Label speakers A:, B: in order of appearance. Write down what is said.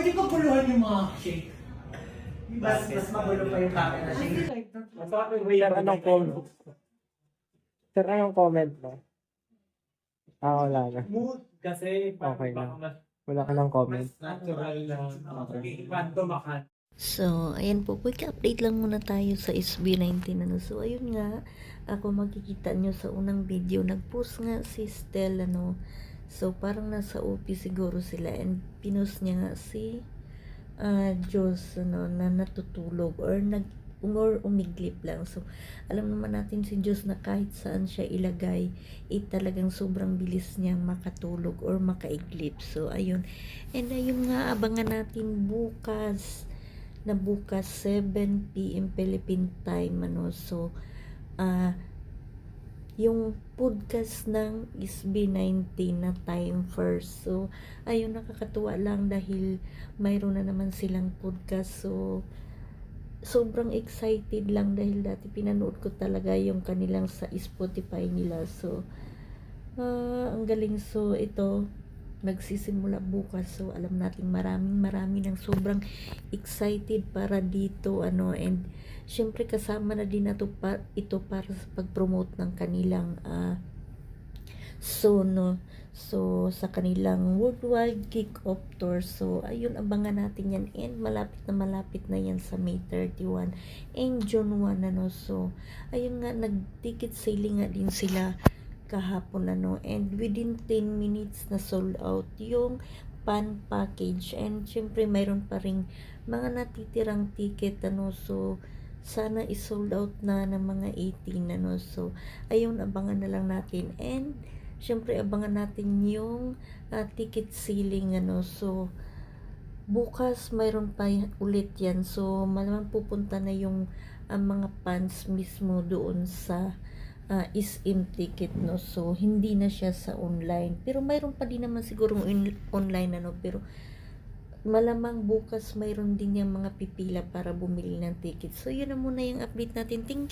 A: Pwede pa puluhan yung mga shake.
B: Mas magulo pa yung camera shake.
C: Sir, anong comment? Sir, anong comment mo? Wala na.
A: Mood. Kasi
C: Okay
A: baka
C: na.
A: mas
C: Wala ka ng comment.
A: natural na tumakan.
D: So, ayan po, quick update lang muna tayo sa SB19 ano. So, ayun nga, ako makikita nyo sa unang video, nag-post nga si Stella ano. So, parang nasa OP siguro sila and pinost niya nga si Diyos ano, na natutulog or umiglip lang. So, alam naman natin si Diyos na kahit saan siya ilagay, talagang sobrang bilis niyang makatulog or makaiglip. So, ayun. And ayun nga, abangan natin bukas 7 PM Philippine time ano. So yung podcast ng SB19 na time first. So ayun, nakakatuwa lang dahil mayroon na naman silang podcast. So sobrang excited lang dahil dati pinanood ko talaga yung kanilang sa Spotify nila. So ang galing. So ito nagsisimula bukas, so alam nating marami ng sobrang excited para dito ano. And syempre kasama na din ito para sa pag-promote ng kanilang so sa kanilang worldwide kick-off tour. So ayun, abangan natin yan and malapit na yan sa May 31 and June 1 ano. So ayun nga, nag-ticket selling nga din sila kahapon ano, and within 10 minutes na sold out yung pan package. And syempre mayroon pa ring mga natitirang ticket ano. So sana is-sold out na ng mga 18 ano. So ayun, abangan na lang natin and syempre abangan natin yung ticket selling ano. So bukas mayroon pa ulit yan. So malamang pupunta na yung mga fans mismo doon sa SM ticket no. So hindi na siya sa online, pero mayroon pa din naman siguro online ano. Pero malamang bukas mayroon din yung mga pipila para bumili ng ticket. So yun na muna yung update natin. Thank you.